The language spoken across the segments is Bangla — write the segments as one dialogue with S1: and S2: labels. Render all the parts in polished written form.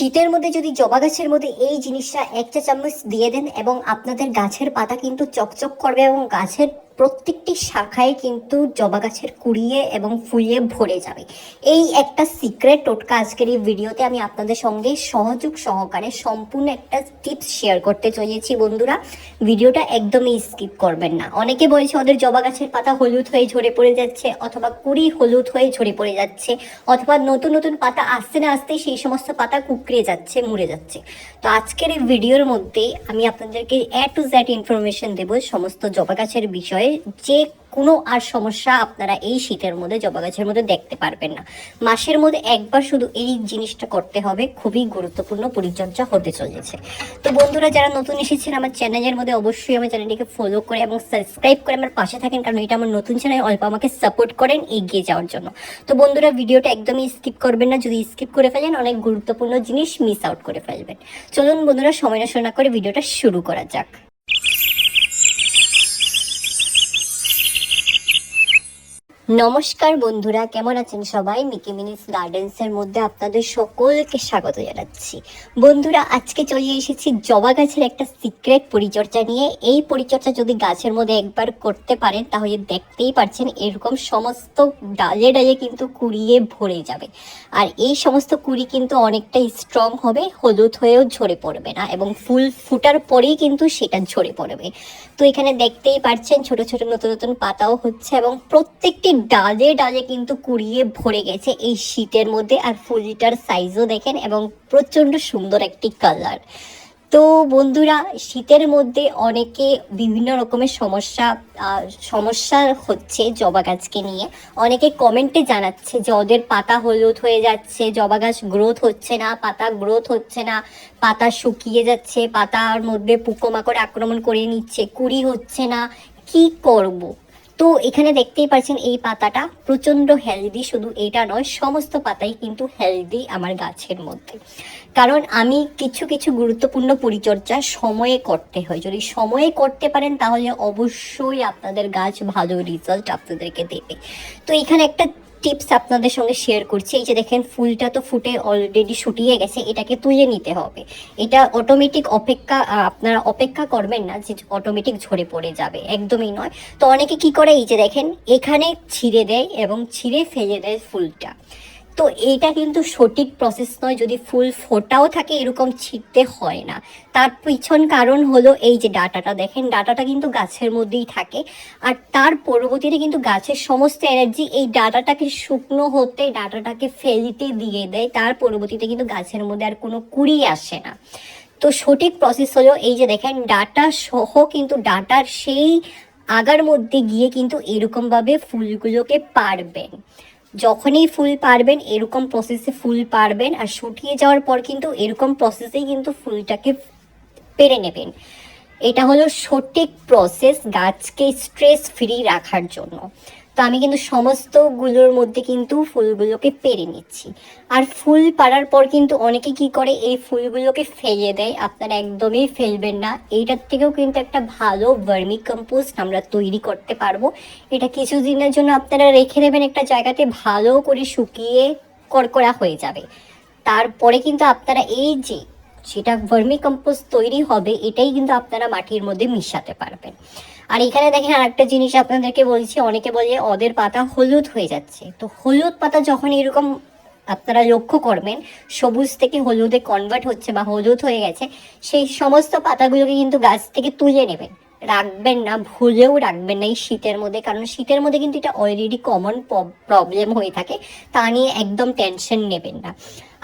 S1: শীতের মধ্যে যদি জবা গাছের মধ্যে এই জিনিসটা 1 চা চামচ দিয়ে দেন এবং আপনাদের গাছের পাতা কিন্তু চকচক করবে এবং গাছের প্রত্যেকটি শাখায় কিন্তু জবা গাছের কুড়িয়ে এবং ফুলিয়ে ভরে যাবে। এই একটা সিক্রেট টোটকা আজকের এই ভিডিওতে আমি আপনাদের সঙ্গে সহযোগ সহকারে সম্পূর্ণ একটা টিপস শেয়ার করতে চলেছি। বন্ধুরা, ভিডিওটা একদমই স্কিপ করবেন না। অনেকে বলছে ওদের জবা গাছের পাতা হলুদ হয়ে ঝরে পড়ে যাচ্ছে, অথবা কুড়ি হলুদ হয়ে ঝরে পড়ে যাচ্ছে, অথবা নতুন নতুন পাতা আসতে না আসতে সেই সমস্ত পাতা কুকড়ে যাচ্ছে, মরে যাচ্ছে। তো আজকের এই ভিডিওর মধ্যে আমি আপনাদেরকে A to Z ইনফরমেশন দেবো সমস্ত জবা গাছের বিষয়ে, যে কোনো আর সমস্যা আপনারা এই শীতের মধ্যে জবা গাছের মধ্যে দেখতে পারবেন না। মাসের মধ্যে একবার শুধু এই জিনিসটা করতে হবে, খুবই গুরুত্বপূর্ণ পরিচর্যা হতে চলেছে। তো বন্ধুরা, যারা নতুন এসেছেন আমার চ্যানেলের মধ্যে, অবশ্যই আমার চ্যানেলটিকে ফলো করে এবং সাবস্ক্রাইব করে আমার পাশে থাকেন, কারণ এটা আমার নতুন চ্যানেল, অল্প আমাকে সাপোর্ট করেন এগিয়ে যাওয়ার জন্য। তো বন্ধুরা, ভিডিওটা একদমই স্কিপ করবেন না, যদি স্কিপ করে ফেলেন অনেক গুরুত্বপূর্ণ জিনিস মিস আউট করে ফেলবেন। চলুন বন্ধুরা, সময় নষ্ট না করে ভিডিওটা শুরু করা যাক। নমস্কার বন্ধুরা, কেমন আছেন সবাই? মিকি মিনিস গার্ডেন্সের মধ্যে আপনাদের সকলকে স্বাগত জানাচ্ছি। বন্ধুরা, আজকে চলে এসেছি জবা গাছের একটা সিক্রেট পরিচর্যা নিয়ে। এই পরিচর্যা যদি গাছের মধ্যে একবার করতে পারেন তাহলে দেখতেই পাচ্ছেন এরকম সমস্ত ডালে ডালে কিন্তু কুড়িয়ে ভরে যাবে। আর এই সমস্ত কুড়ি কিন্তু অনেকটাই স্ট্রং হবে, হলুদ হয়েও ঝরে পড়বে না এবং ফুল ফুটার পরেই কিন্তু সেটা ঝরে পড়বে। তো এখানে দেখতেই পাচ্ছেন ছোট ছোট নতুন নতুন পাতাও হচ্ছে এবং প্রত্যেকটি ডালে ডালে কিন্তু কুড়িয়ে ভরে গেছে এই শীতের মধ্যে। আর ফুলটার সাইজও দেখেন এবং প্রচণ্ড সুন্দর একটি কালার। তো বন্ধুরা, শীতের মধ্যে অনেকে বিভিন্ন রকমের সমস্যা হচ্ছে জবা গাছকে নিয়ে। অনেকে কমেন্টে জানাচ্ছে যে ওদের পাতা হলুদ হয়ে যাচ্ছে, জবা গাছ গ্রোথ হচ্ছে না, পাতা গ্রোথ হচ্ছে না, পাতা শুকিয়ে যাচ্ছে, পাতার মধ্যে পোকামাকড় আক্রমণ করে নিচ্ছে, কুড়ি হচ্ছে না, কি করব? তো এখানে দেখতেই পাচ্ছেন এই পাতাটা প্রচণ্ড হেলদি। শুধু এটা নয়, সমস্ত পাতাই কিন্তু হেলদি আমার গাছের মধ্যে। কারণ আমি কিছু কিছু গুরুত্বপূর্ণ পরিচর্যা সময়ে করতে হয়। যদি সময়ে করতে পারেন তাহলে অবশ্যই আপনাদের গাছ ভালো রেজাল্ট আপনাদেরকে দেবে। তো এখানে একটা টিপস আপনাদের সঙ্গে শেয়ার করছি। এই যে দেখেন, ফুলটা তো ফুটে অলরেডি শুকিয়ে গেছে, এটাকে তুলে নিতে হবে। এটা অটোমেটিক আপনারা অপেক্ষা করবেন না যে অটোমেটিক ঝরে পড়ে যাবে, একদমই নয়। তো অনেকে কি করে, এই যে দেখেন এখানে ছিঁড়ে দেয় এবং ছিঁড়ে ফেলে দেয় ফুলটা। তো এইটা কিন্তু সঠিক প্রসেস নয়। যদি ফুল ফোটাও থাকে এরকম ছিঁড়তে হয় না। তার পিছন কারণ হলো এই যে ডাটাটা দেখেন, ডাটাটা কিন্তু গাছের মধ্যেই থাকে। আর তার পরবর্তীতে কিন্তু গাছের সমস্ত এনার্জি এই ডাটাটাকে শুকনো হতে, ডাটাটাকে ফেলতে দিয়ে দেয়। তার পরবর্তীতে কিন্তু গাছের মধ্যে আর কোনো কুড়ি আসে না। তো সঠিক প্রসেস হলো এই যে দেখেন, ডাটা সহ কিন্তু ডাটার সেই আগার মধ্যে গিয়ে কিন্তু এরকমভাবে ফুলগুলোকে পারবেন। যখনই ফুল পারবেন এরকম প্রসেসে ফুল পারবেন, আর শুকিয়ে যাওয়ার পর কিন্তু এরকম প্রসেসেই কিন্তু ফুলটাকে পেরে নেবেন। এটা হলো সঠিক প্রসেস গাছকে স্ট্রেস ফ্রি রাখার জন্য। তো আমি কিন্তু সমস্তগুলোর মধ্যে কিন্তু ফুলগুলোকে পেরে নিচ্ছি। আর ফুল পাড়ার পর কিন্তু অনেকে কি করে, এই ফুলগুলোকে ফেলে দেয়। আপনারা একদমই ফেলবেন না। এইটার থেকেও কিন্তু একটা ভালো ভার্মি কম্পোস্ট আমরা তৈরি করতে পারবো। এটা কিছুদিনের জন্য আপনারা রেখে দেবেন একটা জায়গাতে, ভালো করে শুকিয়ে কড়কড়া হয়ে যাবে। তারপরে কিন্তু আপনারা এই যে সেটা ভার্মি কম্পোস্ট তৈরি হবে, এটাই কিন্তু আপনারা মাটির মধ্যে মিশাতে পারবেন। আর এখানে দেখেন আরেকটা জিনিস আপনাদেরকে বলছি, অনেকে বলে ওদের পাতা হলুদ হয়ে যাচ্ছে। তো হলুদ পাতা যখন এরকম আপনারা লক্ষ্য করবেন সবুজ থেকে হলুদে কনভার্ট হচ্ছে বা হলুদ হয়ে গেছে, সেই সমস্ত পাতাগুলোকে কিন্তু গাছ থেকে তুলে নেবেন। রাখবেন না, ভুলেও রাখবেন না এই শীতের মধ্যে, কারণ শীতের মধ্যে কিন্তু এটা অলরেডি কমন প্রবলেম হয়ে থাকে। তা নিয়ে একদম টেনশন নেবেন না।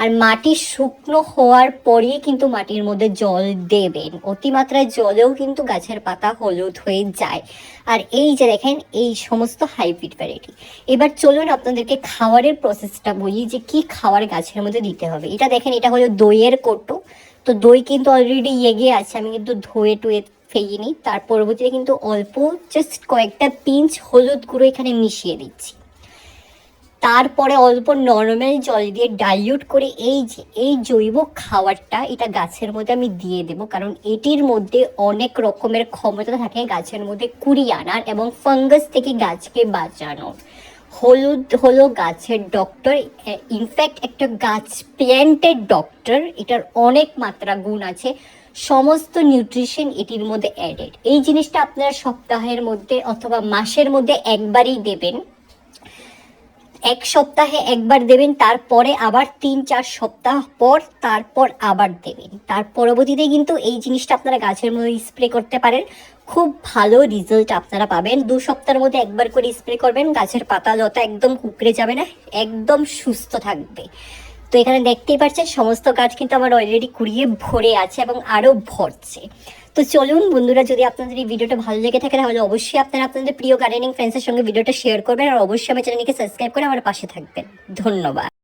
S1: আর মাটি শুকনো হওয়ার পরেই কিন্তু মাটির মধ্যে জল দেবেন। অতিমাত্রায় জলেও কিন্তু গাছের পাতা হলুদ হয়ে যায়। আর এই যে দেখেন এই সমস্ত হাইব্রিড ভ্যারাইটি। এবার চলুন আপনাদেরকে খাবারের প্রসেসটা বলি, যে কি খাবার গাছের মধ্যে দিতে হবে। এটা দেখেন, এটা হলো দইয়ের কৌটো। তো দই কিন্তু অলরেডি এগিয়ে আছে, আমি কিন্তু ধুয়ে টুয়ে ফেলিনি। তার পরবর্তীতে কিন্তু অল্প জাস্ট কয়েকটা পিঞ্চ হলুদ গুঁড়ো এখানে মিশিয়ে দিচ্ছি। তারপরে অল্প নর্মাল জল দিয়ে ডাইলিউট করে এই জৈব খাবারটা এটা গাছের মধ্যে আমি দিয়ে দেবো, কারণ এটির মধ্যে অনেক রকমের ক্ষমতা থাকে গাছের মধ্যে কুড়ি আনার এবং ফাঙ্গাস থেকে গাছকে বাঁচানোর। হলুদ হলো গাছের ডক্টর, ইনফ্যাক্ট একটা গাছ প্ল্যান্টের ডক্টর। এটার অনেক মাত্রা গুণ আছে, সমস্ত নিউট্রিশন এটির মধ্যে অ্যাডেড। এই জিনিসটা আপনারা সপ্তাহের মধ্যে অথবা মাসের মধ্যে একবারই দেবেন। এক সপ্তাহে একবার দেবেন, তারপরে আবার 3-4 সপ্তাহ পর তারপর আবার দেবেন। তার পরবর্তীতে কিন্তু এই জিনিসটা আপনারা গাছের মধ্যে স্প্রে করতে পারেন, খুব ভালো রেজাল্ট আপনারা পাবেন। 2 সপ্তাহের মধ্যে একবার করে স্প্রে করবেন, গাছের পাতা লতা একদম কুঁকড়ে যাবে না, একদম সুস্থ থাকবে। তো এখানে দেখতেই পাচ্ছেন সমস্ত গাছ কিন্তু আমার অলরেডি কুড়িয়ে ভরে আছে এবং আরও ভরছে। তো চলুন বন্ধুরা, যদি আপনাদের এই ভিডিওটা ভালো লেগে থাকে তাহলে অবশ্যই আপনারা আপনাদের প্রিয় গার্ডেনিং ফ্রেন্ডসের সঙ্গে ভিডিওটা শেয়ার করবেন, আর অবশ্যই আমার চ্যানেলকে সাবস্ক্রাইব করে আমার পাশে থাকবেন। ধন্যবাদ।